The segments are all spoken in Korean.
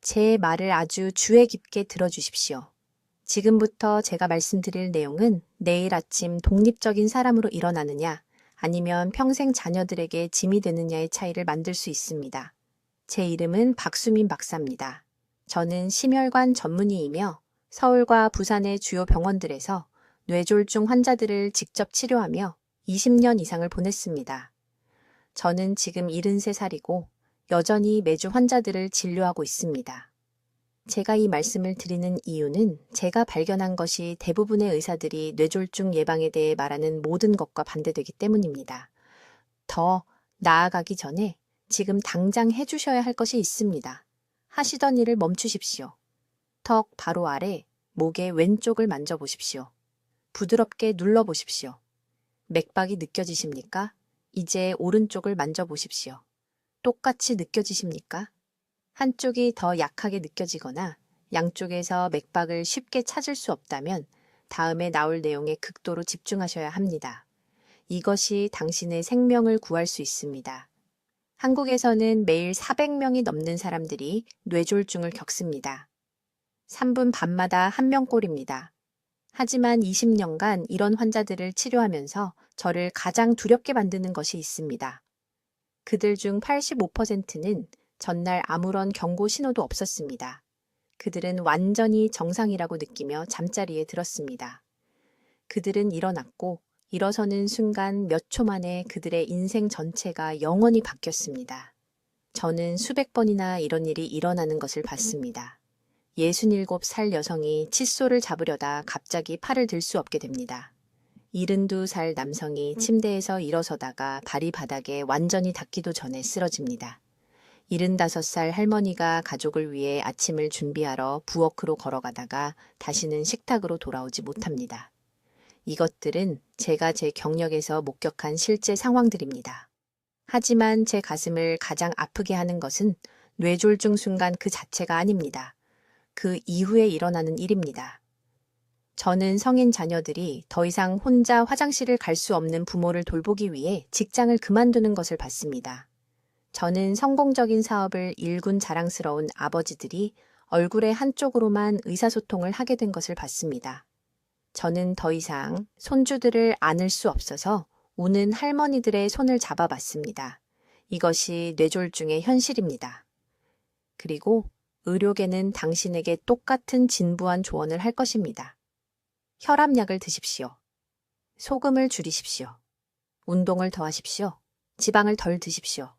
제 말을 아주 주의 깊게 들어주십시오. 지금부터 제가 말씀드릴 내용은 내일 아침 독립적인 사람으로 일어나느냐, 아니면 평생 자녀들에게 짐이 되느냐의 차이를 만들 수 있습니다. 제 이름은 박수민 박사입니다. 저는 심혈관 전문의이며 서울과 부산의 주요 병원들에서 뇌졸중 환자들을 직접 치료하며 20년 이상을 보냈습니다. 저는 지금 73살이고 여전히 매주 환자들을 진료하고 있습니다. 제가 이 말씀을 드리는 이유는 제가 발견한 것이 대부분의 의사들이 뇌졸중 예방에 대해 말하는 모든 것과 반대되기 때문입니다. 더 나아가기 전에 지금 당장 해주셔야 할 것이 있습니다. 하시던 일을 멈추십시오. 턱 바로 아래 목의 왼쪽을 만져보십시오. 부드럽게 눌러보십시오. 맥박이 느껴지십니까? 이제 오른쪽을 만져보십시오. 똑같이 느껴지십니까? 한쪽이 더 약하게 느껴지거나 양쪽에서 맥박을 쉽게 찾을 수 없다면 다음에 나올 내용에 극도로 집중하셔야 합니다. 이것이 당신의 생명을 구할 수 있습니다. 한국에서는 매일 400명이 넘는 사람들이 뇌졸중을 겪습니다. 3분 반마다 1명꼴입니다. 하지만 20년간 이런 환자들을 치료하면서 저를 가장 두렵게 만드는 것이 있습니다. 그들 중 85%는 전날 아무런 경고 신호도 없었습니다. 그들은 완전히 정상이라고 느끼며 잠자리에 들었습니다. 그들은 일어났고 일어서는 순간 몇 초 만에 그들의 인생 전체가 영원히 바뀌었습니다. 저는 수백 번이나 이런 일이 일어나는 것을 봤습니다. 67살 여성이 칫솔을 잡으려다 갑자기 팔을 들 수 없게 됩니다. 72살 남성이 침대에서 일어서다가 발이 바닥에 완전히 닿기도 전에 쓰러집니다. 75살 할머니가 가족을 위해 아침을 준비하러 부엌으로 걸어가다가 다시는 식탁으로 돌아오지 못합니다. 이것들은 제가 제 경력에서 목격한 실제 상황들입니다. 하지만 제 가슴을 가장 아프게 하는 것은 뇌졸중 순간 그 자체가 아닙니다. 그 이후에 일어나는 일입니다. 저는 성인 자녀들이 더 이상 혼자 화장실을 갈 수 없는 부모를 돌보기 위해 직장을 그만두는 것을 봤습니다. 저는 성공적인 사업을 일군 자랑스러운 아버지들이 얼굴의 한쪽으로만 의사소통을 하게 된 것을 봤습니다. 저는 더 이상 손주들을 안을 수 없어서 우는 할머니들의 손을 잡아봤습니다. 이것이 뇌졸중의 현실입니다. 그리고 의료계는 당신에게 똑같은 진부한 조언을 할 것입니다. 혈압약을 드십시오. 소금을 줄이십시오. 운동을 더 하십시오. 지방을 덜 드십시오.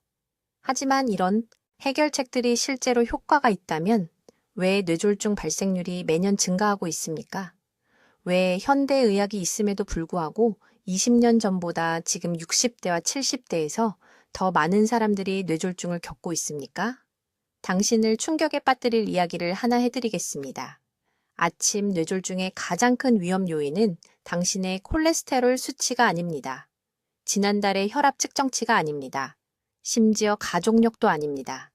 하지만 이런 해결책들이 실제로 효과가 있다면 왜 뇌졸중 발생률이 매년 증가하고 있습니까? 왜 현대의학이 있음에도 불구하고 20년 전보다 지금 60대와 70대에서 더 많은 사람들이 뇌졸중을 겪고 있습니까? 당신을 충격에 빠뜨릴 이야기를 하나 해드리겠습니다. 아침 뇌졸중의 가장 큰 위험 요인은 당신의 콜레스테롤 수치가 아닙니다. 지난달의 혈압 측정치가 아닙니다. 심지어 가족력도 아닙니다.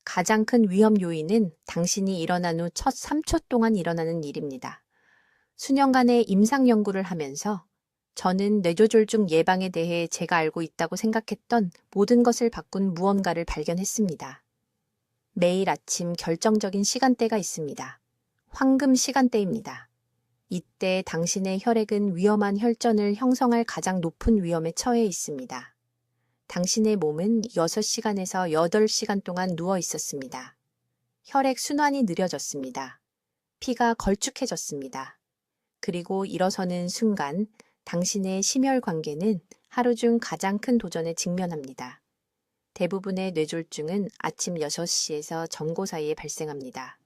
가장 큰 위험 요인은 당신이 일어난 후 첫 3초 동안 일어나는 일입니다. 수년간의 임상 연구를 하면서 저는 뇌졸중 예방에 대해 제가 알고 있다고 생각했던 모든 것을 바꾼 무언가를 발견했습니다. 매일 아침 결정적인 시간대가 있습니다. 황금 시간대입니다. 이때 당신의 혈액은 위험한 혈전을 형성할 가장 높은 위험에 처해 있습니다. 당신의 몸은 6시간에서 8시간 동안 누워 있었습니다. 혈액 순환이 느려졌습니다. 피가 걸쭉해졌습니다. 그리고 일어서는 순간 당신의 심혈관계는 하루 중 가장 큰 도전에 직면합니다. 대부분의 뇌졸중은 아침 6시에서 정고 사이에 발생합니다.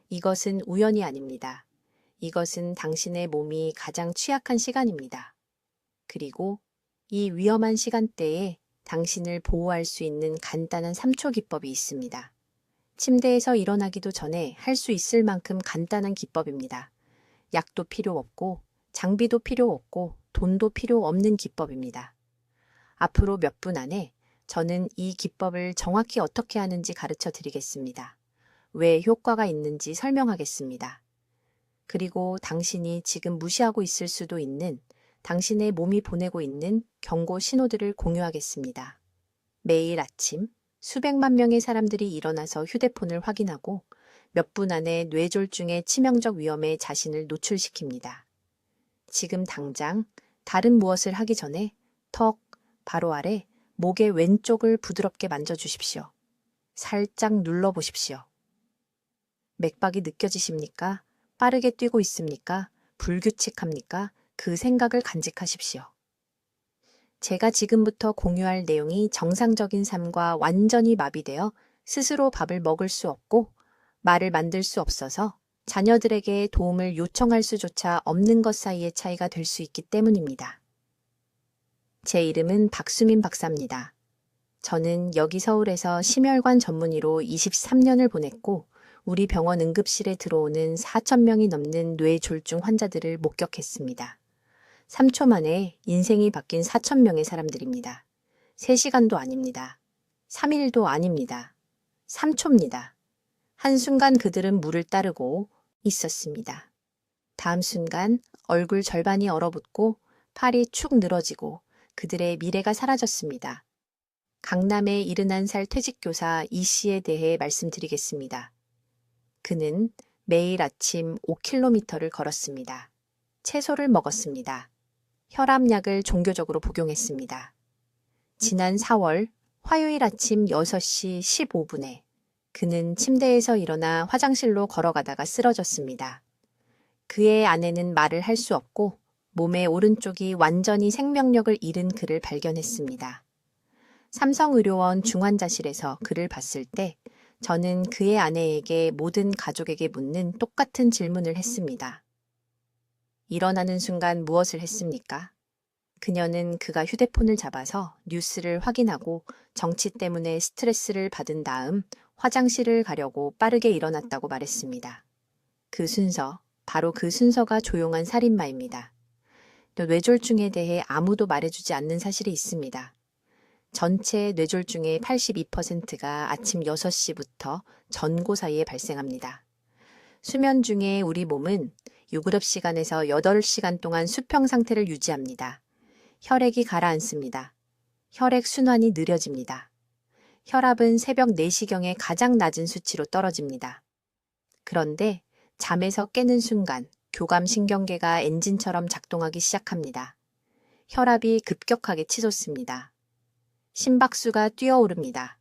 이것은 우연이 아닙니다. 이것은 당신의 몸이 가장 취약한 시간입니다. 그리고 이 위험한 시간대에 당신을 보호할 수 있는 간단한 3초 기법이 있습니다. 침대에서 일어나기도 전에 할 수 있을 만큼 간단한 기법입니다. 약도 필요 없고 장비도 필요 없고 돈도 필요 없는 기법입니다. 앞으로 몇 분 안에 저는 이 기법을 정확히 어떻게 하는지 가르쳐 드리겠습니다. 왜 효과가 있는지 설명하겠습니다. 그리고 당신이 지금 무시하고 있을 수도 있는 당신의 몸이 보내고 있는 경고 신호들을 공유하겠습니다. 매일 아침 수백만 명의 사람들이 일어나서 휴대폰을 확인하고 몇 분 안에 뇌졸중의 치명적 위험에 자신을 노출시킵니다. 지금 당장 다른 무엇을 하기 전에 턱, 바로 아래, 목의 왼쪽을 부드럽게 만져주십시오. 살짝 눌러보십시오. 맥박이 느껴지십니까? 빠르게 뛰고 있습니까? 불규칙합니까? 그 생각을 간직하십시오. 제가 지금부터 공유할 내용이 정상적인 삶과 완전히 마비되어 스스로 밥을 먹을 수 없고 말을 만들 수 없어서 자녀들에게 도움을 요청할 수조차 없는 것 사이의 차이가 될 수 있기 때문입니다. 제 이름은 박수민 박사입니다. 저는 여기 서울에서 심혈관 전문의로 23년을 보냈고 우리 병원 응급실에 들어오는 4,000명이 넘는 뇌졸중 환자들을 목격했습니다. 3초 만에 인생이 바뀐 4,000명의 사람들입니다. 3시간도 아닙니다. 3일도 아닙니다. 3초입니다. 한순간 그들은 물을 따르고 있었습니다. 다음 순간 얼굴 절반이 얼어붙고 팔이 축 늘어지고 그들의 미래가 사라졌습니다. 강남의 71살 퇴직교사 이 씨에 대해 말씀드리겠습니다. 그는 매일 아침 5km를 걸었습니다. 채소를 먹었습니다. 혈압약을 종교적으로 복용했습니다. 지난 4월 화요일 아침 6시 15분에 그는 침대에서 일어나 화장실로 걸어가다가 쓰러졌습니다. 그의 아내는 말을 할 수 없고 몸의 오른쪽이 완전히 생명력을 잃은 그를 발견했습니다. 삼성의료원 중환자실에서 그를 봤을 때 저는 그의 아내에게 모든 가족에게 묻는 똑같은 질문을 했습니다. 일어나는 순간 무엇을 했습니까? 그녀는 그가 휴대폰을 잡아서 뉴스를 확인하고 정치 때문에 스트레스를 받은 다음 화장실을 가려고 빠르게 일어났다고 말했습니다. 그 순서, 바로 그 순서가 조용한 살인마입니다. 또 뇌졸중에 대해 아무도 말해주지 않는 사실이 있습니다. 전체 뇌졸중의 82%가 아침 6시부터 전고 사이에 발생합니다. 수면 중에 우리 몸은 6-시간에서 8시간 동안 수평 상태를 유지합니다. 혈액이 가라앉습니다. 혈액 순환이 느려집니다. 혈압은 새벽 4시경에 가장 낮은 수치로 떨어집니다. 그런데 잠에서 깨는 순간 교감신경계가 엔진처럼 작동하기 시작합니다. 혈압이 급격하게 치솟습니다. 심박수가 뛰어오릅니다.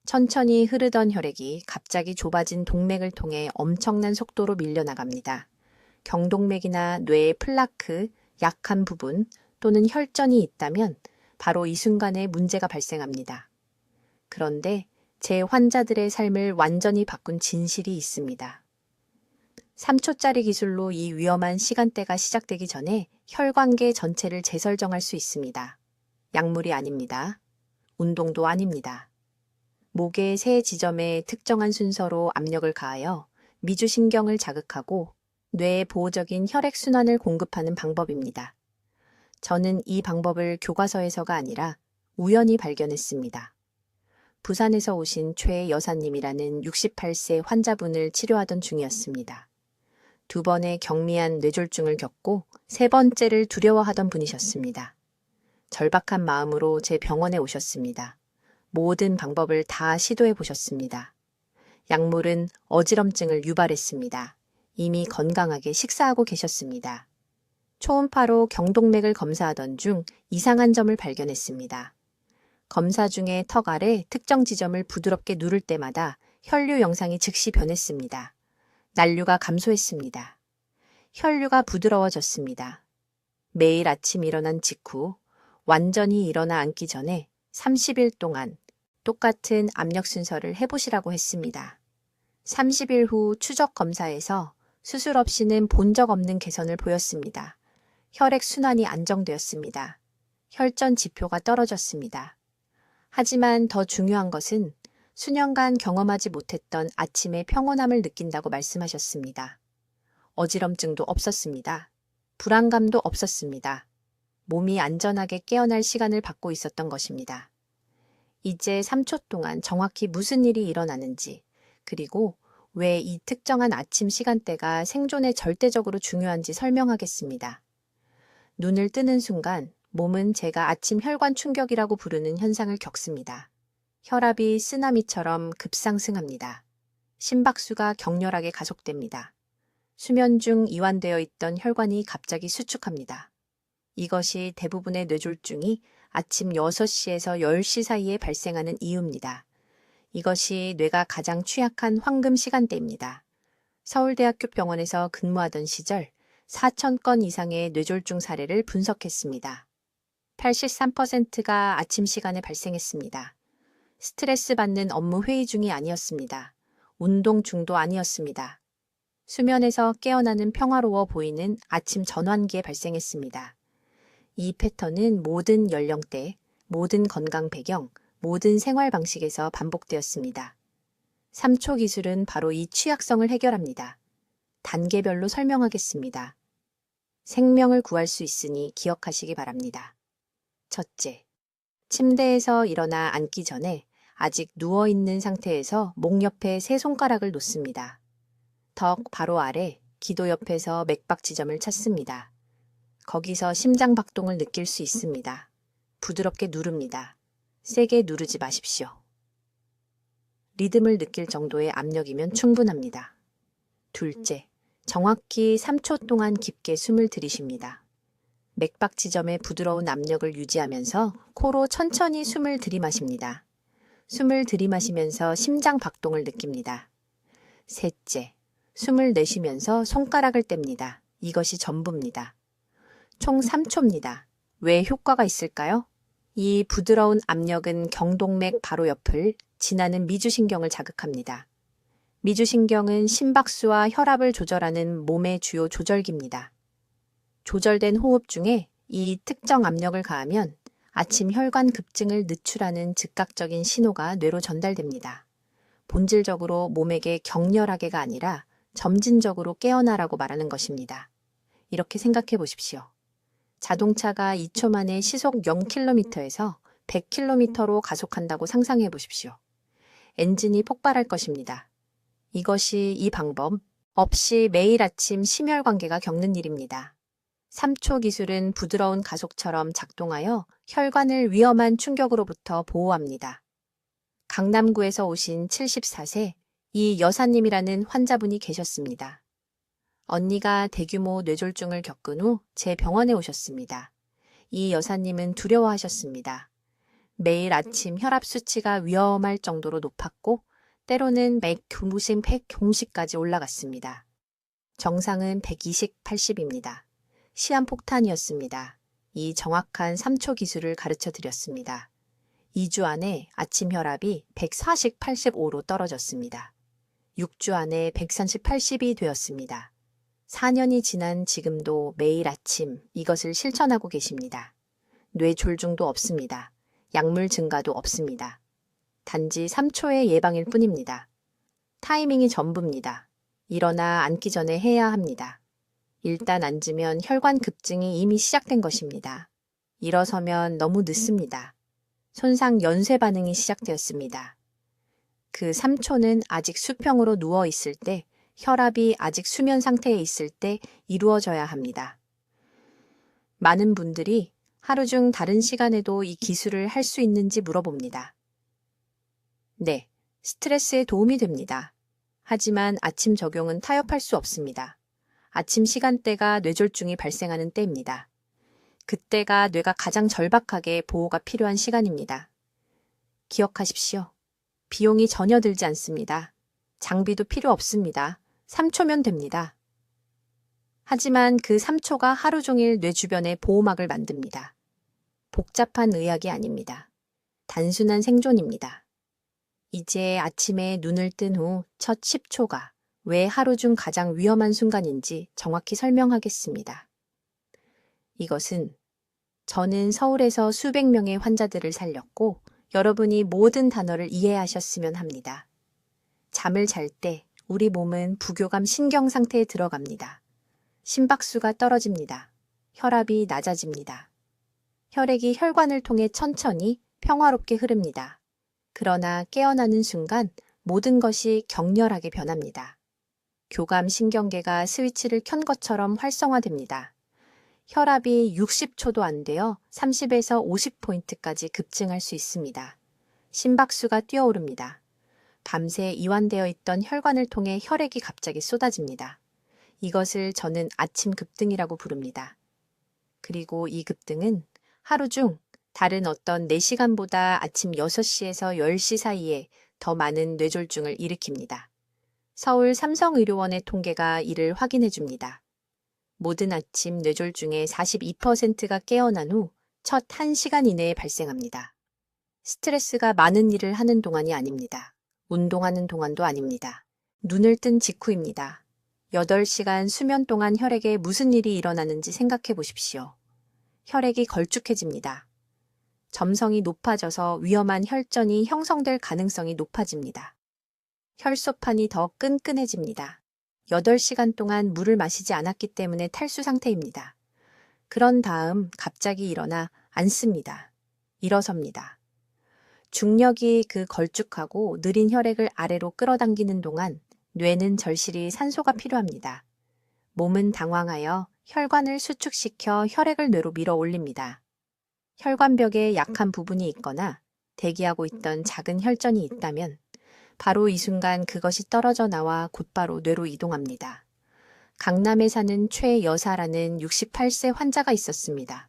천천히 흐르던 혈액이 갑자기 좁아진 동맥을 통해 엄청난 속도로 밀려나갑니다. 경동맥이나 뇌의 플라크, 약한 부분 또는 혈전이 있다면 바로 이 순간에 문제가 발생합니다. 그런데 제 환자들의 삶을 완전히 바꾼 진실이 있습니다. 3초짜리 기술로 이 위험한 시간대가 시작되기 전에 혈관계 전체를 재설정할 수 있습니다. 약물이 아닙니다. 운동도 아닙니다. 목의 세 지점에 특정한 순서로 압력을 가하여 미주신경을 자극하고 뇌에 보호적인 혈액순환을 공급하는 방법입니다. 저는 이 방법을 교과서에서가 아니라 우연히 발견했습니다. 부산에서 오신 최 여사님이라는 68세 환자분을 치료하던 중이었습니다. 2번의 경미한 뇌졸중을 겪고 3번째를 두려워하던 분이셨습니다. 절박한 마음으로 제 병원에 오셨습니다. 모든 방법을 다 시도해 보셨습니다. 약물은 어지럼증을 유발했습니다. 이미 건강하게 식사하고 계셨습니다. 초음파로 경동맥을 검사하던 중 이상한 점을 발견했습니다. 검사 중에 턱 아래 특정 지점을 부드럽게 누를 때마다 혈류 영상이 즉시 변했습니다. 난류가 감소했습니다. 혈류가 부드러워졌습니다. 매일 아침 일어난 직후 완전히 일어나 앉기 전에 30일 동안 똑같은 압력 순서를 해보시라고 했습니다. 30일 후 추적 검사에서 수술 없이는 본 적 없는 개선을 보였습니다. 혈액 순환이 안정되었습니다. 혈전 지표가 떨어졌습니다. 하지만 더 중요한 것은 수년간 경험하지 못했던 아침의 평온함을 느낀다고 말씀하셨습니다. 어지럼증도 없었습니다. 불안감도 없었습니다. 몸이 안전하게 깨어날 시간을 받고 있었던 것입니다. 이제 3초 동안 정확히 무슨 일이 일어나는지, 그리고 왜 이 특정한 아침 시간대가 생존에 절대적으로 중요한지 설명하겠습니다. 눈을 뜨는 순간 몸은 제가 아침 혈관 충격이라고 부르는 현상을 겪습니다. 혈압이 쓰나미처럼 급상승합니다. 심박수가 격렬하게 가속됩니다. 수면 중 이완되어 있던 혈관이 갑자기 수축합니다. 이것이 대부분의 뇌졸중이 아침 6시에서 10시 사이에 발생하는 이유입니다. 이것이 뇌가 가장 취약한 황금 시간대입니다. 서울대학교 병원에서 근무하던 시절 4,000건 이상의 뇌졸중 사례를 분석했습니다. 83%가 아침 시간에 발생했습니다. 스트레스 받는 업무 회의 중이 아니었습니다. 운동 중도 아니었습니다. 수면에서 깨어나는 평화로워 보이는 아침 전환기에 발생했습니다. 이 패턴은 모든 연령대, 모든 건강 배경, 모든 생활 방식에서 반복되었습니다. 3초 기술은 바로 이 취약성을 해결합니다. 단계별로 설명하겠습니다. 생명을 구할 수 있으니 기억하시기 바랍니다. 첫째, 침대에서 일어나 앉기 전에 아직 누워있는 상태에서 목 옆에 세 손가락을 놓습니다. 턱 바로 아래 기도 옆에서 맥박 지점을 찾습니다. 거기서 심장 박동을 느낄 수 있습니다. 부드럽게 누릅니다. 세게 누르지 마십시오. 리듬을 느낄 정도의 압력이면 충분합니다. 둘째, 정확히 3초 동안 깊게 숨을 들이쉽니다. 맥박 지점의 부드러운 압력을 유지하면서 코로 천천히 숨을 들이마십니다. 숨을 들이마시면서 심장 박동을 느낍니다. 셋째, 숨을 내쉬면서 손가락을 뗍니다. 이것이 전부입니다. 총 3초입니다. 왜 효과가 있을까요? 이 부드러운 압력은 경동맥 바로 옆을 지나는 미주신경을 자극합니다. 미주신경은 심박수와 혈압을 조절하는 몸의 주요 조절기입니다. 조절된 호흡 중에 이 특정 압력을 가하면 아침 혈관 급증을 늦추라는 즉각적인 신호가 뇌로 전달됩니다. 본질적으로 몸에게 격렬하게가 아니라 점진적으로 깨어나라고 말하는 것입니다. 이렇게 생각해 보십시오. 자동차가 2초 만에 시속 0km에서 100km로 가속한다고 상상해 보십시오. 엔진이 폭발할 것입니다. 이것이 이 방법 없이 매일 아침 심혈관계가 겪는 일입니다. 3초 기술은 부드러운 가속처럼 작동하여 혈관을 위험한 충격으로부터 보호합니다. 강남구에서 오신 74세 이 여사님이라는 환자분이 계셨습니다. 언니가 대규모 뇌졸중을 겪은 후 제 병원에 오셨습니다. 이 여사님은 두려워하셨습니다. 매일 아침 혈압 수치가 위험할 정도로 높았고 때로는 맥 교무심 100까지 올라갔습니다. 정상은 120/80입니다. 시한폭탄이었습니다. 이 정확한 3초 기술을 가르쳐 드렸습니다. 2주 안에 아침 혈압이 140/85로 떨어졌습니다. 6주 안에 130/80이 되었습니다. 4년이 지난 지금도 매일 아침 이것을 실천하고 계십니다. 뇌졸중도 없습니다. 약물 증가도 없습니다. 단지 3초의 예방일 뿐입니다. 타이밍이 전부입니다. 일어나 앉기 전에 해야 합니다. 일단 앉으면 혈관 급증이 이미 시작된 것입니다. 일어서면 너무 늦습니다. 손상 연쇄 반응이 시작되었습니다. 그 3초는 아직 수평으로 누워 있을 때, 혈압이 아직 수면 상태에 있을 때 이루어져야 합니다. 많은 분들이 하루 중 다른 시간에도 이 기술을 할 수 있는지 물어봅니다. 네, 스트레스에 도움이 됩니다. 하지만 아침 적용은 타협할 수 없습니다. 아침 시간대가 뇌졸중이 발생하는 때입니다. 그때가 뇌가 가장 절박하게 보호가 필요한 시간입니다. 기억하십시오. 비용이 전혀 들지 않습니다. 장비도 필요 없습니다. 3초면 됩니다. 하지만 그 3초가 하루 종일 뇌 주변에 보호막을 만듭니다. 복잡한 의학이 아닙니다. 단순한 생존입니다. 이제 아침에 눈을 뜬 후 첫 10초가 왜 하루 중 가장 위험한 순간인지 정확히 설명하겠습니다. 이것은 저는 서울에서 수백 명의 환자들을 살렸고 여러분이 모든 단어를 이해하셨으면 합니다. 잠을 잘 때 우리 몸은 부교감 신경 상태에 들어갑니다. 심박수가 떨어집니다. 혈압이 낮아집니다. 혈액이 혈관을 통해 천천히 평화롭게 흐릅니다. 그러나 깨어나는 순간 모든 것이 격렬하게 변합니다. 교감 신경계가 스위치를 켠 것처럼 활성화됩니다. 혈압이 60초도 안 되어 30에서 50포인트까지 급증할 수 있습니다. 심박수가 뛰어오릅니다. 밤새 이완되어 있던 혈관을 통해 혈액이 갑자기 쏟아집니다. 이것을 저는 아침 급등이라고 부릅니다. 그리고 이 급등은 하루 중 다른 어떤 4시간보다 아침 6시에서 10시 사이에 더 많은 뇌졸중을 일으킵니다. 서울 삼성의료원의 통계가 이를 확인해 줍니다. 모든 아침 뇌졸중의 42%가 깨어난 후 첫 1시간 이내에 발생합니다. 스트레스가 많은 일을 하는 동안이 아닙니다. 운동하는 동안도 아닙니다. 눈을 뜬 직후입니다. 8시간 수면 동안 혈액에 무슨 일이 일어나는지 생각해 보십시오. 혈액이 걸쭉해집니다. 점성이 높아져서 위험한 혈전이 형성될 가능성이 높아집니다. 혈소판이 더 끈끈해집니다. 8시간 동안 물을 마시지 않았기 때문에 탈수 상태입니다. 그런 다음 갑자기 일어나 앉습니다. 일어섭니다. 중력이 그 걸쭉하고 느린 혈액을 아래로 끌어당기는 동안 뇌는 절실히 산소가 필요합니다. 몸은 당황하여 혈관을 수축시켜 혈액을 뇌로 밀어 올립니다. 혈관벽에 약한 부분이 있거나 대기하고 있던 작은 혈전이 있다면 바로 이 순간 그것이 떨어져 나와 곧바로 뇌로 이동합니다. 강남에 사는 최여사라는 68세 환자가 있었습니다.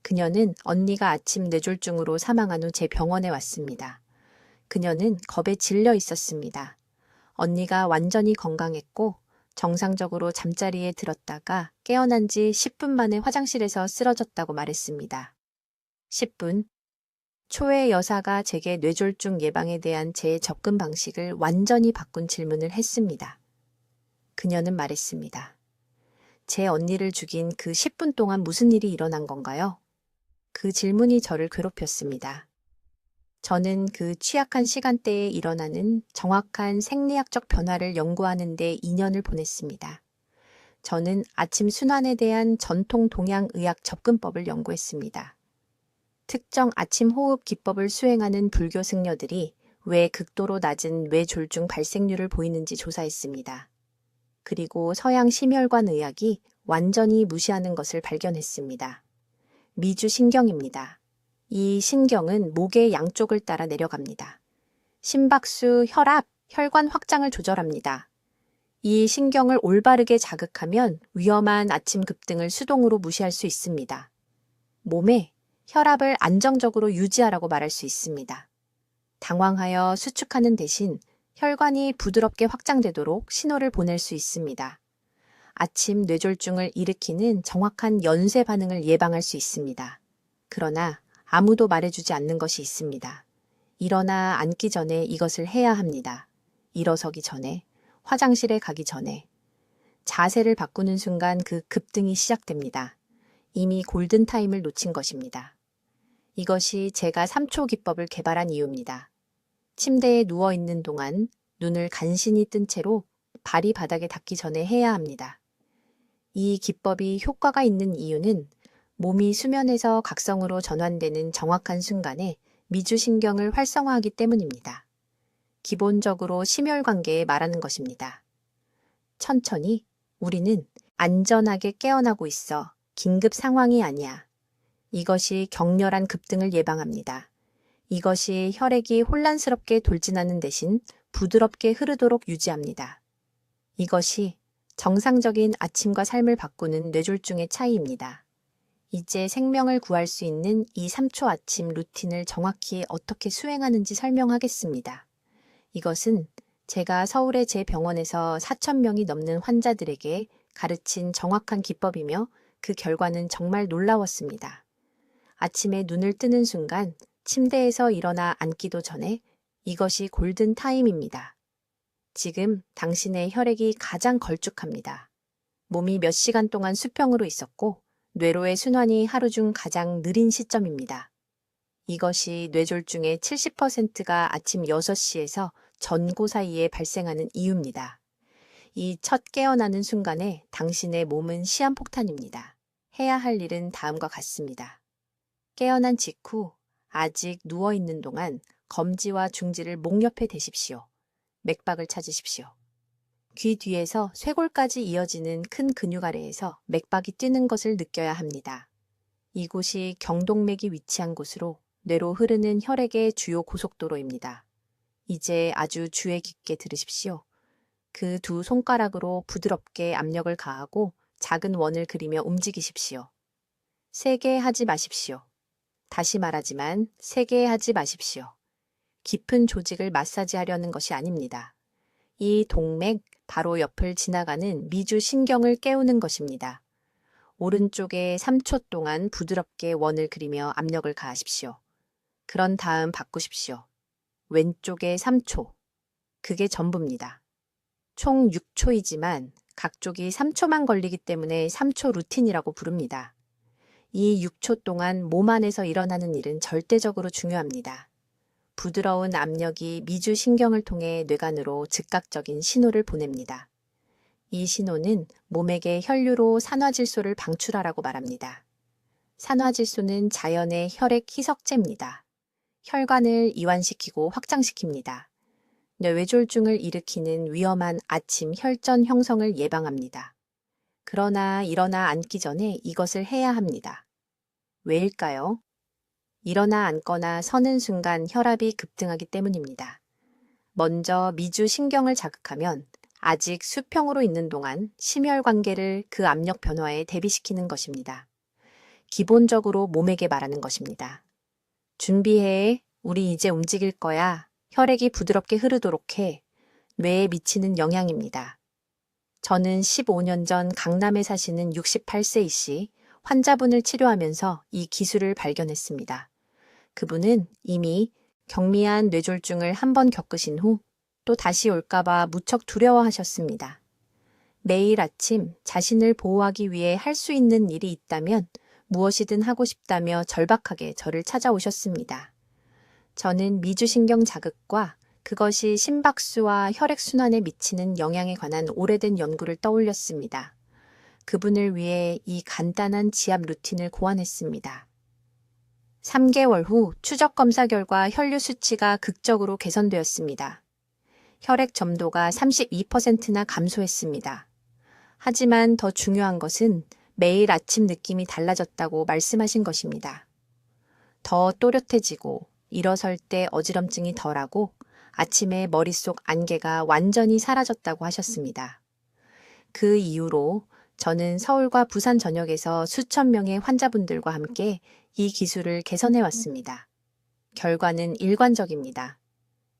그녀는 언니가 아침 뇌졸중으로 사망한 후 제 병원에 왔습니다. 그녀는 겁에 질려 있었습니다. 언니가 완전히 건강했고 정상적으로 잠자리에 들었다가 깨어난 지 10분 만에 화장실에서 쓰러졌다고 말했습니다. 10분. 초의 여사가 제게 뇌졸중 예방에 대한 제 접근 방식을 완전히 바꾼 질문을 했습니다. 그녀는 말했습니다. 제 언니를 죽인 그 10분 동안 무슨 일이 일어난 건가요? 그 질문이 저를 괴롭혔습니다. 저는 그 취약한 시간대에 일어나는 정확한 생리학적 변화를 연구하는 데 2년을 보냈습니다. 저는 아침 순환에 대한 전통 동양의학 접근법을 연구했습니다. 특정 아침 호흡 기법을 수행하는 불교 승려들이 왜 극도로 낮은 뇌졸중 발생률을 보이는지 조사했습니다. 그리고 서양 심혈관 의학이 완전히 무시하는 것을 발견했습니다. 미주신경입니다. 이 신경은 목의 양쪽을 따라 내려갑니다. 심박수, 혈압, 혈관 확장을 조절합니다. 이 신경을 올바르게 자극하면 위험한 아침 급등을 수동으로 무시할 수 있습니다. 몸에 혈압을 안정적으로 유지하라고 말할 수 있습니다. 당황하여 수축하는 대신 혈관이 부드럽게 확장되도록 신호를 보낼 수 있습니다. 아침 뇌졸중을 일으키는 정확한 연쇄 반응을 예방할 수 있습니다. 그러나 아무도 말해주지 않는 것이 있습니다. 일어나 앉기 전에 이것을 해야 합니다. 일어서기 전에, 화장실에 가기 전에. 자세를 바꾸는 순간 그 급등이 시작됩니다. 이미 골든타임을 놓친 것입니다. 이것이 제가 3초 기법을 개발한 이유입니다. 침대에 누워있는 동안 눈을 간신히 뜬 채로 발이 바닥에 닿기 전에 해야 합니다. 이 기법이 효과가 있는 이유는 몸이 수면에서 각성으로 전환되는 정확한 순간에 미주신경을 활성화하기 때문입니다. 기본적으로 심혈관계에 말하는 것입니다. 천천히 우리는 안전하게 깨어나고 있어. 긴급 상황이 아니야. 이것이 격렬한 급등을 예방합니다. 이것이 혈액이 혼란스럽게 돌진하는 대신 부드럽게 흐르도록 유지합니다. 이것이 정상적인 아침과 삶을 바꾸는 뇌졸중의 차이입니다. 이제 생명을 구할 수 있는 이 3초 아침 루틴을 정확히 어떻게 수행하는지 설명하겠습니다. 이것은 제가 서울의 제 병원에서 4,000명이 넘는 환자들에게 가르친 정확한 기법이며 그 결과는 정말 놀라웠습니다. 아침에 눈을 뜨는 순간 침대에서 일어나 앉기도 전에 이것이 골든 타임입니다. 지금 당신의 혈액이 가장 걸쭉합니다. 몸이 몇 시간 동안 수평으로 있었고 뇌로의 순환이 하루 중 가장 느린 시점입니다. 이것이 뇌졸중의 70%가 아침 6시에서 전고 사이에 발생하는 이유입니다. 이 첫 깨어나는 순간에 당신의 몸은 시한폭탄입니다. 해야 할 일은 다음과 같습니다. 깨어난 직후 아직 누워있는 동안 검지와 중지를 목 옆에 대십시오. 맥박을 찾으십시오. 귀 뒤에서 쇄골까지 이어지는 큰 근육 아래에서 맥박이 뛰는 것을 느껴야 합니다. 이곳이 경동맥이 위치한 곳으로 뇌로 흐르는 혈액의 주요 고속도로입니다. 이제 아주 주의 깊게 들으십시오. 그 두 손가락으로 부드럽게 압력을 가하고 작은 원을 그리며 움직이십시오. 세게 하지 마십시오. 다시 말하지만 세게 하지 마십시오. 깊은 조직을 마사지하려는 것이 아닙니다. 이 동맥 바로 옆을 지나가는 미주 신경을 깨우는 것입니다. 오른쪽에 3초 동안 부드럽게 원을 그리며 압력을 가하십시오. 그런 다음 바꾸십시오. 왼쪽에 3초. 그게 전부입니다. 총 6초이지만 각 쪽이 3초만 걸리기 때문에 3초 루틴이라고 부릅니다. 이 6초 동안 몸 안에서 일어나는 일은 절대적으로 중요합니다. 부드러운 압력이 미주 신경을 통해 뇌간으로 즉각적인 신호를 보냅니다. 이 신호는 몸에게 혈류로 산화질소를 방출하라고 말합니다. 산화질소는 자연의 혈액 희석제입니다. 혈관을 이완시키고 확장시킵니다. 뇌뇌졸중을 일으키는 위험한 아침 혈전 형성을 예방합니다. 그러나 일어나 앉기 전에 이것을 해야 합니다. 왜일까요? 일어나 앉거나 서는 순간 혈압이 급등하기 때문입니다. 먼저 미주 신경을 자극하면 아직 수평으로 있는 동안 심혈관계를 그 압력 변화에 대비시키는 것입니다. 기본적으로 몸에게 말하는 것입니다. 준비해. 우리 이제 움직일 거야. 혈액이 부드럽게 흐르도록 해. 뇌에 미치는 영향입니다. 저는 15년 전 강남에 사시는 68세이씨 환자분을 치료하면서 이 기술을 발견했습니다. 그분은 이미 경미한 뇌졸중을 한 번 겪으신 후 또 다시 올까봐 무척 두려워하셨습니다. 매일 아침 자신을 보호하기 위해 할 수 있는 일이 있다면 무엇이든 하고 싶다며 절박하게 저를 찾아오셨습니다. 저는 미주신경 자극과 그것이 심박수와 혈액순환에 미치는 영향에 관한 오래된 연구를 떠올렸습니다. 그분을 위해 이 간단한 지압 루틴을 고안했습니다. 3개월 후 추적 검사 결과 혈류 수치가 극적으로 개선되었습니다. 혈액 점도가 32%나 감소했습니다. 하지만 더 중요한 것은 매일 아침 느낌이 달라졌다고 말씀하신 것입니다. 더 또렷해지고 일어설 때 어지럼증이 덜하고 아침에 머릿속 안개가 완전히 사라졌다고 하셨습니다. 그 이후로 저는 서울과 부산 전역에서 수천 명의 환자분들과 함께 이 기술을 개선해 왔습니다. 결과는 일관적입니다.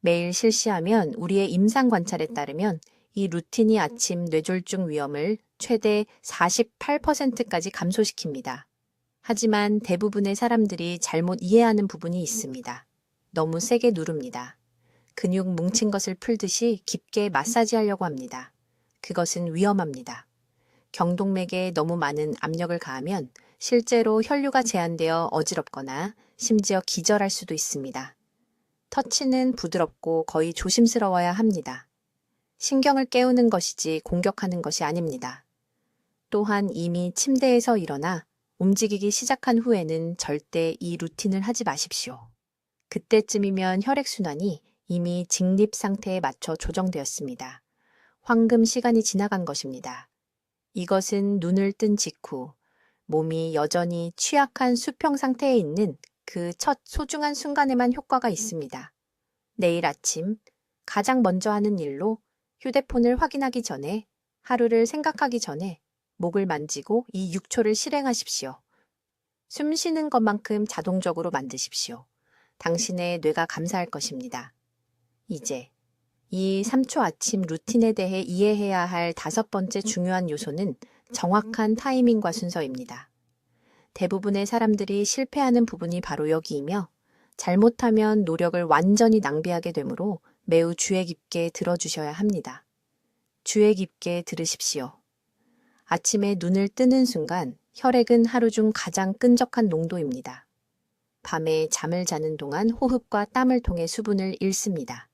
매일 실시하면 우리의 임상 관찰에 따르면 이 루틴이 아침 뇌졸중 위험을 최대 48%까지 감소시킵니다. 하지만 대부분의 사람들이 잘못 이해하는 부분이 있습니다. 너무 세게 누릅니다. 근육 뭉친 것을 풀듯이 깊게 마사지하려고 합니다. 그것은 위험합니다. 경동맥에 너무 많은 압력을 가하면 실제로 혈류가 제한되어 어지럽거나 심지어 기절할 수도 있습니다. 터치는 부드럽고 거의 조심스러워야 합니다. 신경을 깨우는 것이지 공격하는 것이 아닙니다. 또한 이미 침대에서 일어나 움직이기 시작한 후에는 절대 이 루틴을 하지 마십시오. 그때쯤이면 혈액순환이 이미 직립 상태에 맞춰 조정되었습니다. 황금 시간이 지나간 것입니다. 이것은 눈을 뜬 직후 몸이 여전히 취약한 수평 상태에 있는 그 첫 소중한 순간에만 효과가 있습니다. 내일 아침 가장 먼저 하는 일로 휴대폰을 확인하기 전에 하루를 생각하기 전에 목을 만지고 이 6초를 실행하십시오. 숨 쉬는 것만큼 자동적으로 만드십시오. 당신의 뇌가 감사할 것입니다. 이제 이 3초 아침 루틴에 대해 이해해야 할 5번째 중요한 요소는 정확한 타이밍과 순서입니다. 대부분의 사람들이 실패하는 부분이 바로 여기이며 잘못하면 노력을 완전히 낭비하게 되므로 매우 주의 깊게 들어주셔야 합니다. 주의 깊게 들으십시오. 아침에 눈을 뜨는 순간 혈액은 하루 중 가장 끈적한 농도입니다. 밤에 잠을 자는 동안 호흡과 땀을 통해 수분을 잃습니다.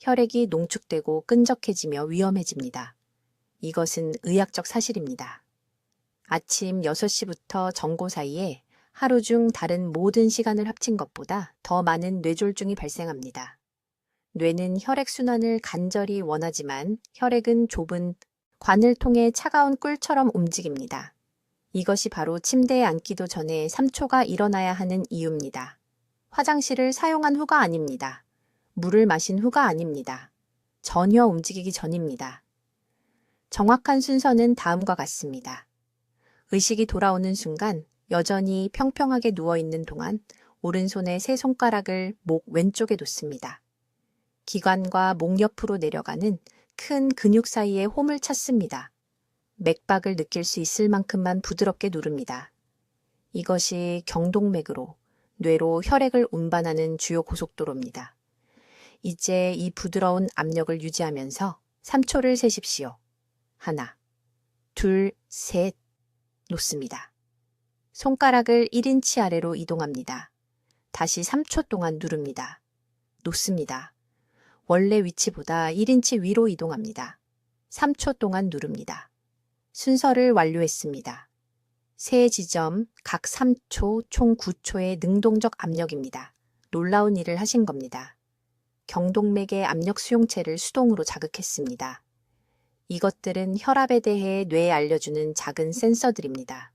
혈액이 농축되고 끈적해지며 위험해집니다. 이것은 의학적 사실입니다. 아침 6시부터 정고 사이에 하루 중 다른 모든 시간을 합친 것보다 더 많은 뇌졸중이 발생합니다. 뇌는 혈액순환을 간절히 원하지만 혈액은 좁은 관을 통해 차가운 꿀처럼 움직입니다. 이것이 바로 침대에 앉기도 전에 3초가 일어나야 하는 이유입니다. 화장실을 사용한 후가 아닙니다. 물을 마신 후가 아닙니다. 전혀 움직이기 전입니다. 정확한 순서는 다음과 같습니다. 의식이 돌아오는 순간 여전히 평평하게 누워있는 동안 오른손의 세 손가락을 목 왼쪽에 놓습니다. 기관과 목 옆으로 내려가는 큰 근육 사이에 홈을 찾습니다. 맥박을 느낄 수 있을 만큼만 부드럽게 누릅니다. 이것이 경동맥으로 뇌로 혈액을 운반하는 주요 고속도로입니다. 이제 이 부드러운 압력을 유지하면서 3초를 세십시오. 하나, 둘, 셋, 놓습니다. 손가락을 1인치 아래로 이동합니다. 다시 3초 동안 누릅니다. 놓습니다. 원래 위치보다 1인치 위로 이동합니다. 3초 동안 누릅니다. 순서를 완료했습니다. 세 지점 각 3초, 총 9초의 능동적 압력입니다. 놀라운 일을 하신 겁니다. 경동맥의 압력 수용체를 수동으로 자극했습니다. 이것들은 혈압에 대해 뇌에 알려주는 작은 센서들입니다.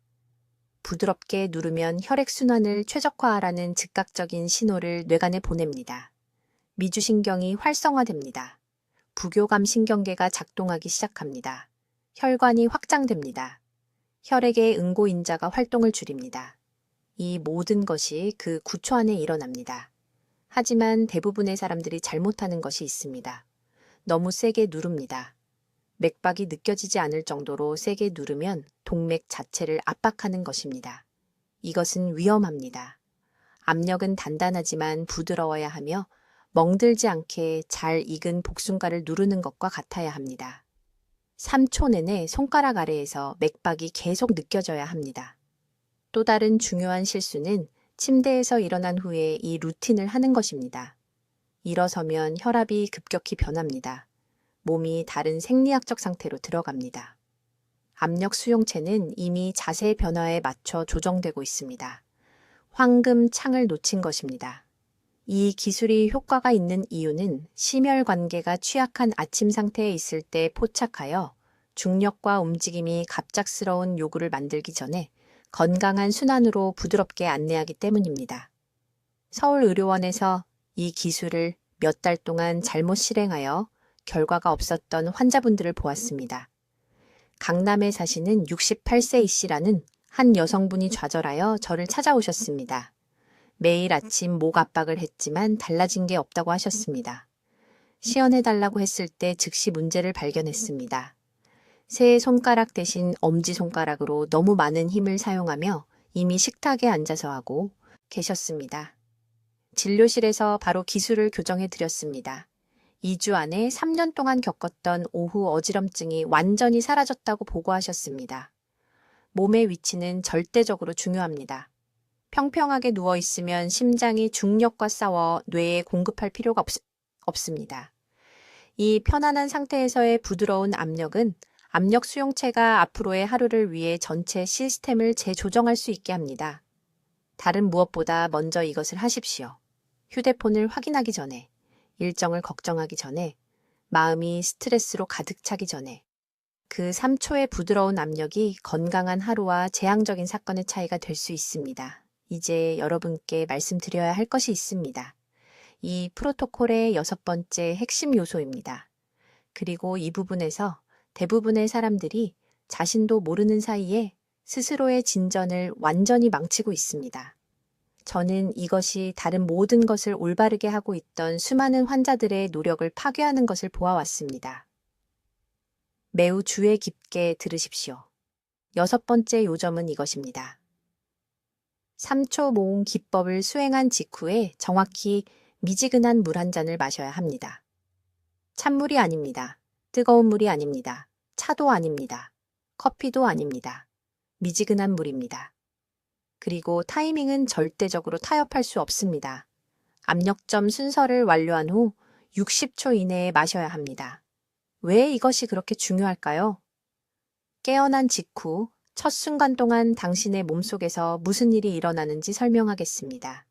부드럽게 누르면 혈액순환을 최적화하라는 즉각적인 신호를 뇌간에 보냅니다. 미주신경이 활성화됩니다. 부교감 신경계가 작동하기 시작합니다. 혈관이 확장됩니다. 혈액의 응고인자가 활동을 줄입니다. 이 모든 것이 그 9초 안에 일어납니다. 하지만 대부분의 사람들이 잘못하는 것이 있습니다. 너무 세게 누릅니다. 맥박이 느껴지지 않을 정도로 세게 누르면 동맥 자체를 압박하는 것입니다. 이것은 위험합니다. 압력은 단단하지만 부드러워야 하며 멍들지 않게 잘 익은 복숭가를 누르는 것과 같아야 합니다. 3초 내내 손가락 아래에서 맥박이 계속 느껴져야 합니다. 또 다른 중요한 실수는 침대에서 일어난 후에 이 루틴을 하는 것입니다. 일어서면 혈압이 급격히 변합니다. 몸이 다른 생리학적 상태로 들어갑니다. 압력 수용체는 이미 자세 변화에 맞춰 조정되고 있습니다. 황금 창을 놓친 것입니다. 이 기술이 효과가 있는 이유는 심혈관계가 취약한 아침 상태에 있을 때 포착하여 중력과 움직임이 갑작스러운 요구를 만들기 전에 건강한 순환으로 부드럽게 안내하기 때문입니다. 서울의료원에서 이 기술을 몇 달 동안 잘못 실행하여 결과가 없었던 환자분들을 보았습니다. 강남에 사시는 68세이씨라는 한 여성분이 좌절하여 저를 찾아오셨습니다. 매일 아침 목 압박을 했지만 달라진 게 없다고 하셨습니다. 시연해달라고 했을 때 즉시 문제를 발견했습니다. 세 손가락 대신 엄지손가락으로 너무 많은 힘을 사용하며 이미 식탁에 앉아서 하고 계셨습니다. 진료실에서 바로 기술을 교정해 드렸습니다. 2주 안에 3년 동안 겪었던 오후 어지럼증이 완전히 사라졌다고 보고하셨습니다. 몸의 위치는 절대적으로 중요합니다. 평평하게 누워있으면 심장이 중력과 싸워 뇌에 공급할 필요가 없습니다. 이 편안한 상태에서의 부드러운 압력은 압력 수용체가 앞으로의 하루를 위해 전체 시스템을 재조정할 수 있게 합니다. 다른 무엇보다 먼저 이것을 하십시오. 휴대폰을 확인하기 전에, 일정을 걱정하기 전에, 마음이 스트레스로 가득 차기 전에, 그 3초의 부드러운 압력이 건강한 하루와 재앙적인 사건의 차이가 될 수 있습니다. 이제 여러분께 말씀드려야 할 것이 있습니다. 이 프로토콜의 6번째 핵심 요소입니다. 그리고 이 부분에서 대부분의 사람들이 자신도 모르는 사이에 스스로의 진전을 완전히 망치고 있습니다. 저는 이것이 다른 모든 것을 올바르게 하고 있던 수많은 환자들의 노력을 파괴하는 것을 보아왔습니다. 매우 주의 깊게 들으십시오. 6번째 요점은 이것입니다. 3초 모음 기법을 수행한 직후에 정확히 미지근한 물 한 잔을 마셔야 합니다. 찬물이 아닙니다. 뜨거운 물이 아닙니다. 차도 아닙니다. 커피도 아닙니다. 미지근한 물입니다. 그리고 타이밍은 절대적으로 타협할 수 없습니다. 압력점 순서를 완료한 후 60초 이내에 마셔야 합니다. 왜 이것이 그렇게 중요할까요? 깨어난 직후 첫 순간 동안 당신의 몸속에서 무슨 일이 일어나는지 설명하겠습니다.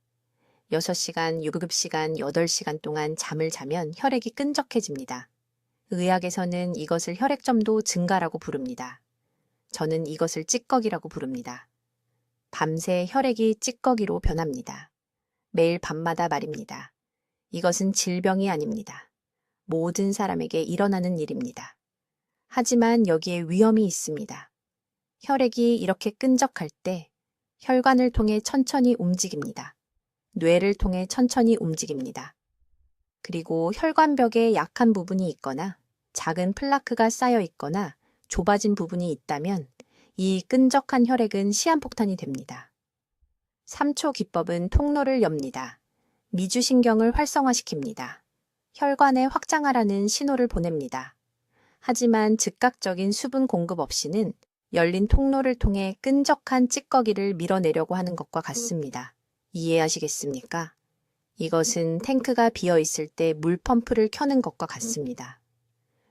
6시간, 6급시간, 8시간 동안 잠을 자면 혈액이 끈적해집니다. 의학에서는 이것을 혈액점도 증가라고 부릅니다. 저는 이것을 찌꺼기라고 부릅니다. 밤새 혈액이 찌꺼기로 변합니다. 매일 밤마다 말입니다. 이것은 질병이 아닙니다. 모든 사람에게 일어나는 일입니다. 하지만 여기에 위험이 있습니다. 혈액이 이렇게 끈적할 때 혈관을 통해 천천히 움직입니다. 뇌를 통해 천천히 움직입니다. 그리고 혈관벽에 약한 부분이 있거나 작은 플라크가 쌓여 있거나 좁아진 부분이 있다면 이 끈적한 혈액은 시한폭탄이 됩니다. 3초 기법은 통로를 엽니다. 미주신경을 활성화시킵니다. 혈관에 확장하라는 신호를 보냅니다. 하지만 즉각적인 수분 공급 없이는 열린 통로를 통해 끈적한 찌꺼기를 밀어내려고 하는 것과 같습니다. 이해하시겠습니까? 이것은 탱크가 비어 있을 때 물펌프를 켜는 것과 같습니다.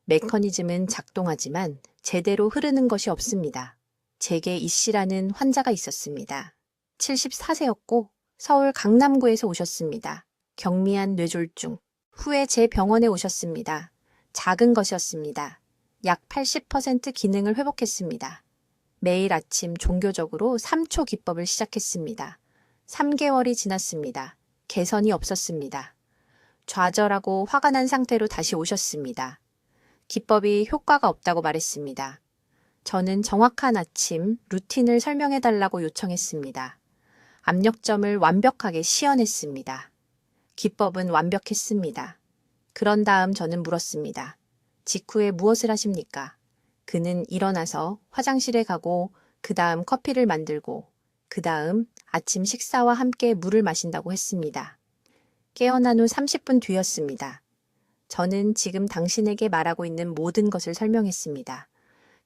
메커니즘은 작동하지만 제대로 흐르는 것이 없습니다. 제게 이 씨라는 환자가 있었습니다. 74세였고 서울 강남구에서 오셨습니다. 경미한 뇌졸중. 후에 제 병원에 오셨습니다. 작은 것이었습니다. 약 80% 기능을 회복했습니다. 매일 아침 종교적으로 3초 기법을 시작했습니다. 3개월이 지났습니다. 개선이 없었습니다. 좌절하고 화가 난 상태로 다시 오셨습니다. 기법이 효과가 없다고 말했습니다. 저는 정확한 아침 루틴을 설명해달라고 요청했습니다. 압력점을 완벽하게 시연했습니다. 기법은 완벽했습니다. 그런 다음 저는 물었습니다. 직후에 무엇을 하십니까? 그는 일어나서 화장실에 가고 그 다음 커피를 만들고 그 다음 아침 식사와 함께 물을 마신다고 했습니다. 깨어난 후 30분 뒤였습니다. 저는 지금 당신에게 말하고 있는 모든 것을 설명했습니다.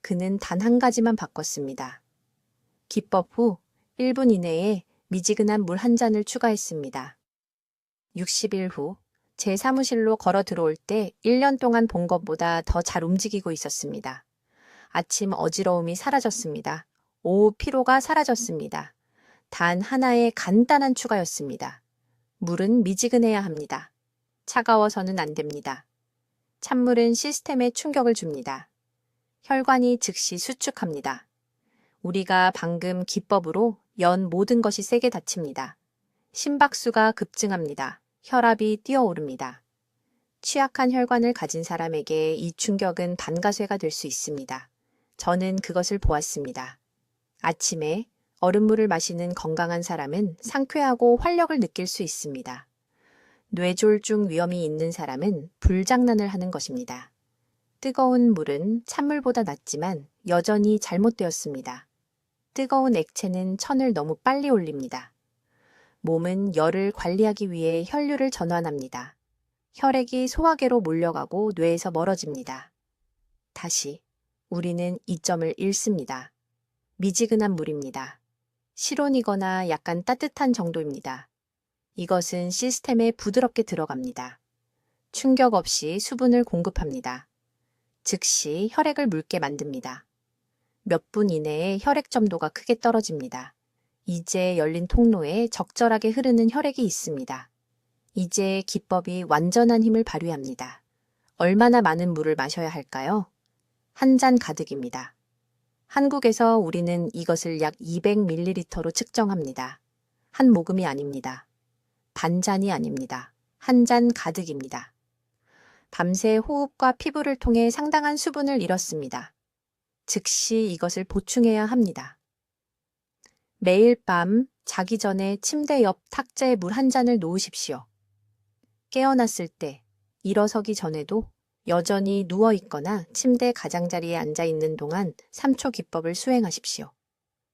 그는 단 한 가지만 바꿨습니다. 기법 후 1분 이내에 미지근한 물 한 잔을 추가했습니다. 60일 후 제 사무실로 걸어 들어올 때 1년 동안 본 것보다 더 잘 움직이고 있었습니다. 아침 어지러움이 사라졌습니다. 오후 피로가 사라졌습니다. 단 하나의 간단한 추가였습니다. 물은 미지근해야 합니다. 차가워서는 안 됩니다. 찬물은 시스템에 충격을 줍니다. 혈관이 즉시 수축합니다. 우리가 방금 기법으로 연 모든 것이 세게 닫힙니다. 심박수가 급증합니다. 혈압이 뛰어오릅니다. 취약한 혈관을 가진 사람에게 이 충격은 반가쇠가 될 수 있습니다. 저는 그것을 보았습니다. 아침에 얼음물을 마시는 건강한 사람은 상쾌하고 활력을 느낄 수 있습니다. 뇌졸중 위험이 있는 사람은 불장난을 하는 것입니다. 뜨거운 물은 찬물보다 낫지만 여전히 잘못되었습니다. 뜨거운 액체는 천을 너무 빨리 올립니다. 몸은 열을 관리하기 위해 혈류를 전환합니다. 혈액이 소화계로 몰려가고 뇌에서 멀어집니다. 다시 우리는 이점을 잃습니다. 미지근한 물입니다. 실온이거나 약간 따뜻한 정도입니다. 이것은 시스템에 부드럽게 들어갑니다. 충격 없이 수분을 공급합니다. 즉시 혈액을 묽게 만듭니다. 몇 분 이내에 혈액 점도가 크게 떨어집니다. 이제 열린 통로에 적절하게 흐르는 혈액이 있습니다. 이제 기법이 완전한 힘을 발휘합니다. 얼마나 많은 물을 마셔야 할까요? 한 잔 가득입니다. 한국에서 우리는 이것을 약 200ml로 측정합니다. 한 모금이 아닙니다. 반 잔이 아닙니다. 한 잔 가득입니다. 밤새 호흡과 피부를 통해 상당한 수분을 잃었습니다. 즉시 이것을 보충해야 합니다. 매일 밤 자기 전에 침대 옆 탁자에 물 한 잔을 놓으십시오. 깨어났을 때, 일어서기 전에도 여전히 누워 있거나 침대 가장자리에 앉아 있는 동안 3초 기법을 수행하십시오.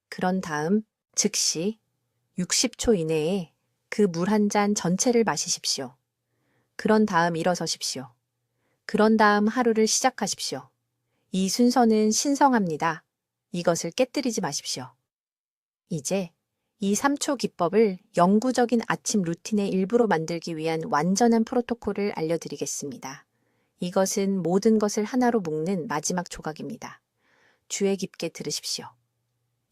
그런 다음 즉시 60초 이내에 그 물 한 잔 전체를 마시십시오. 그런 다음 일어서십시오. 그런 다음 하루를 시작하십시오. 이 순서는 신성합니다. 이것을 깨뜨리지 마십시오. 이제 이 3초 기법을 영구적인 아침 루틴의 일부로 만들기 위한 완전한 프로토콜을 알려드리겠습니다. 이것은 모든 것을 하나로 묶는 마지막 조각입니다. 주의 깊게 들으십시오.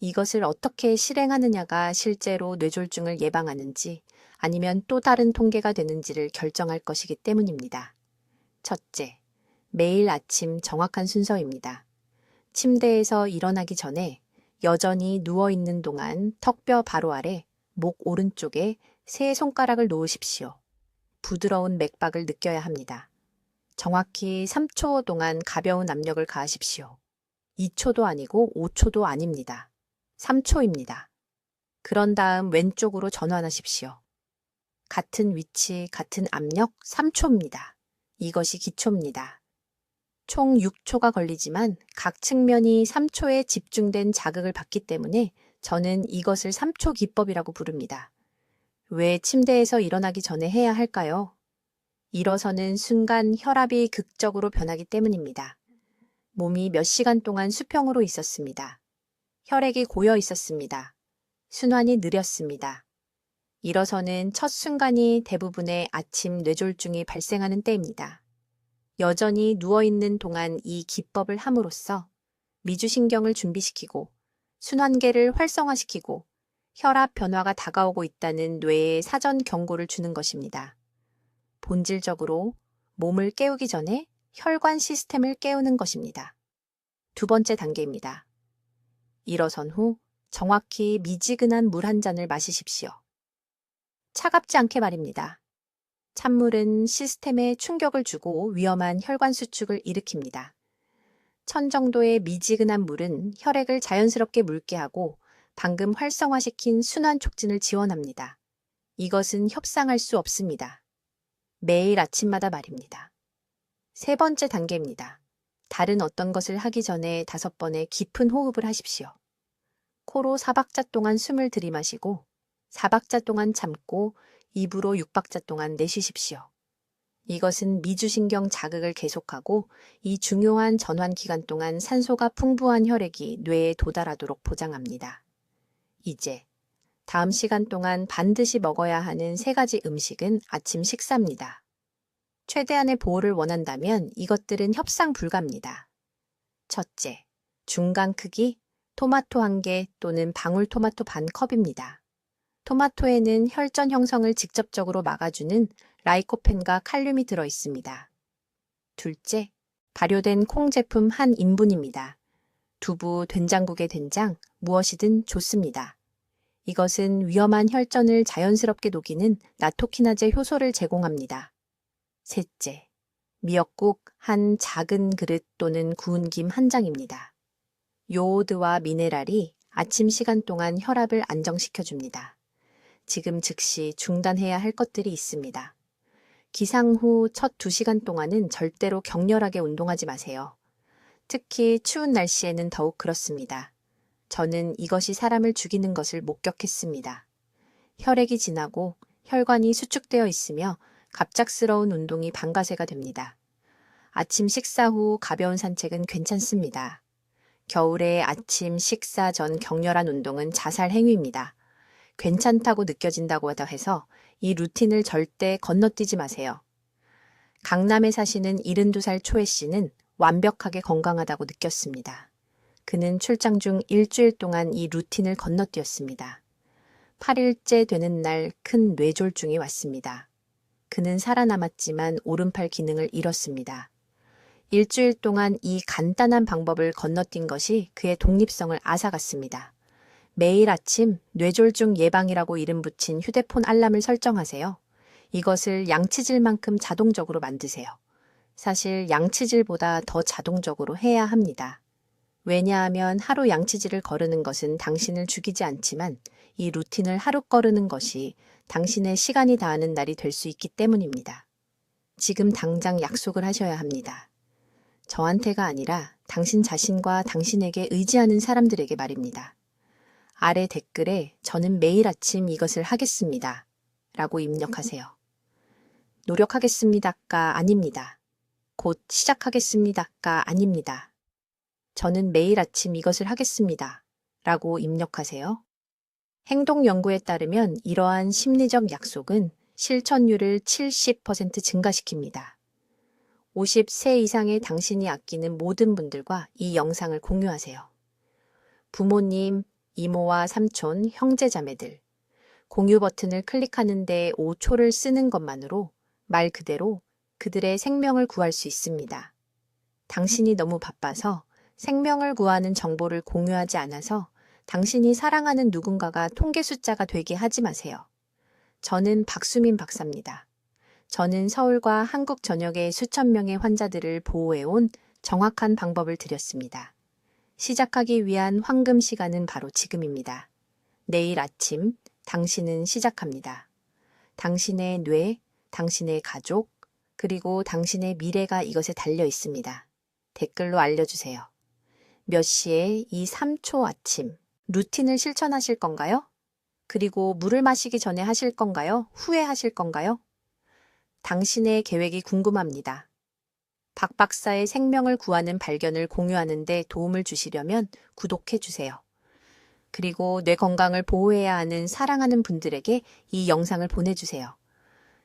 이것을 어떻게 실행하느냐가 실제로 뇌졸중을 예방하는지 아니면 또 다른 통계가 되는지를 결정할 것이기 때문입니다. 첫째, 매일 아침 정확한 순서입니다. 침대에서 일어나기 전에 여전히 누워있는 동안 턱뼈 바로 아래 목 오른쪽에 세 손가락을 놓으십시오. 부드러운 맥박을 느껴야 합니다. 정확히 3초 동안 가벼운 압력을 가하십시오. 2초도 아니고 5초도 아닙니다. 3초입니다. 그런 다음 왼쪽으로 전환하십시오. 같은 위치, 같은 압력 3초입니다. 이것이 기초입니다. 총 6초가 걸리지만 각 측면이 3초에 집중된 자극을 받기 때문에 저는 이것을 3초 기법이라고 부릅니다. 왜 침대에서 일어나기 전에 해야 할까요? 일어서는 순간 혈압이 극적으로 변하기 때문입니다. 몸이 몇 시간 동안 수평으로 있었습니다. 혈액이 고여 있었습니다. 순환이 느렸습니다. 일어서는 첫 순간이 대부분의 아침 뇌졸중이 발생하는 때입니다. 여전히 누워있는 동안 이 기법을 함으로써 미주신경을 준비시키고 순환계를 활성화시키고 혈압 변화가 다가오고 있다는 뇌에 사전 경고를 주는 것입니다. 본질적으로 몸을 깨우기 전에 혈관 시스템을 깨우는 것입니다. 두 번째 단계입니다. 일어선 후 정확히 미지근한 물 한 잔을 마시십시오. 차갑지 않게 말입니다. 찬물은 시스템에 충격을 주고 위험한 혈관 수축을 일으킵니다. 1000정도의 미지근한 물은 혈액을 자연스럽게 묽게 하고 방금 활성화시킨 순환 촉진을 지원합니다. 이것은 협상할 수 없습니다. 매일 아침마다 말입니다. 세 번째 단계입니다. 다른 어떤 것을 하기 전에 5번의 깊은 호흡을 하십시오. 코로 4박자 동안 숨을 들이마시고 4박자 동안 참고 입으로 6박자 동안 내쉬십시오. 이것은 미주신경 자극을 계속하고 이 중요한 전환 기간 동안 산소가 풍부한 혈액이 뇌에 도달하도록 보장합니다. 이제 다음 시간 동안 반드시 먹어야 하는 3가지 음식은 아침 식사입니다. 최대한의 보호를 원한다면 이것들은 협상 불가입니다. 첫째, 중간 크기 토마토 1개 또는 방울토마토 반 컵입니다. 토마토에는 혈전 형성을 직접적으로 막아주는 라이코펜과 칼륨이 들어 있습니다. 둘째, 발효된 콩 제품 1인분입니다. 두부, 된장국의 된장, 무엇이든 좋습니다. 이것은 위험한 혈전을 자연스럽게 녹이는 나토키나제 효소를 제공합니다. 셋째, 미역국 한 작은 그릇 또는 구운 김 1장입니다. 요오드와 미네랄이 아침 시간 동안 혈압을 안정시켜줍니다. 지금 즉시 중단해야 할 것들이 있습니다. 기상 후 첫 2시간 동안은 절대로 격렬하게 운동하지 마세요. 특히 추운 날씨에는 더욱 그렇습니다. 저는 이것이 사람을 죽이는 것을 목격했습니다. 혈액이 지나고 혈관이 수축되어 있으며 갑작스러운 운동이 방가쇠가 됩니다. 아침 식사 후 가벼운 산책은 괜찮습니다. 겨울에 아침 식사 전 격렬한 운동은 자살 행위입니다. 괜찮다고 느껴진다고 해서 이 루틴을 절대 건너뛰지 마세요. 강남에 사시는 72살 초혜 씨는 완벽하게 건강하다고 느꼈습니다. 그는 출장 중 일주일 동안 이 루틴을 건너뛰었습니다. 8일째 되는 날 큰 뇌졸중이 왔습니다. 그는 살아남았지만 오른팔 기능을 잃었습니다. 일주일 동안 이 간단한 방법을 건너뛴 것이 그의 독립성을 앗아갔습니다. 매일 아침 뇌졸중 예방이라고 이름 붙인 휴대폰 알람을 설정하세요. 이것을 양치질만큼 자동적으로 만드세요. 사실 양치질보다 더 자동적으로 해야 합니다. 왜냐하면 하루 양치질을 거르는 것은 당신을 죽이지 않지만 이 루틴을 하루 거르는 것이 당신의 시간이 다하는 날이 될 수 있기 때문입니다. 지금 당장 약속을 하셔야 합니다. 저한테가 아니라 당신 자신과 당신에게 의지하는 사람들에게 말입니다. 아래 댓글에 저는 매일 아침 이것을 하겠습니다. 라고 입력하세요. 노력하겠습니다가 아닙니다. 곧 시작하겠습니다가 아닙니다. 저는 매일 아침 이것을 하겠습니다. 라고 입력하세요. 행동 연구에 따르면 이러한 심리적 약속은 실천율을 70% 증가시킵니다. 50세 이상의 당신이 아끼는 모든 분들과 이 영상을 공유하세요. 부모님, 이모와 삼촌, 형제자매들, 공유 버튼을 클릭하는데 5초를 쓰는 것만으로 말 그대로 그들의 생명을 구할 수 있습니다. 당신이 너무 바빠서 생명을 구하는 정보를 공유하지 않아서 당신이 사랑하는 누군가가 통계 숫자가 되게 하지 마세요. 저는 박수민 박사입니다. 저는 서울과 한국 전역의 수천 명의 환자들을 보호해온 정확한 방법을 드렸습니다. 시작하기 위한 황금 시간은 바로 지금입니다. 내일 아침 당신은 시작합니다. 당신의 뇌, 당신의 가족, 그리고 당신의 미래가 이것에 달려 있습니다. 댓글로 알려주세요. 몇 시에 이 3초 아침 루틴을 실천하실 건가요? 그리고 물을 마시기 전에 하실 건가요? 후에 하실 건가요? 당신의 계획이 궁금합니다. 박 박사의 생명을 구하는 발견을 공유하는 데 도움을 주시려면 구독해 주세요. 그리고 뇌 건강을 보호해야 하는 사랑하는 분들에게 이 영상을 보내주세요.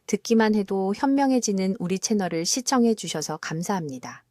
듣기만 해도 현명해지는 우리 채널을 시청해 주셔서 감사합니다.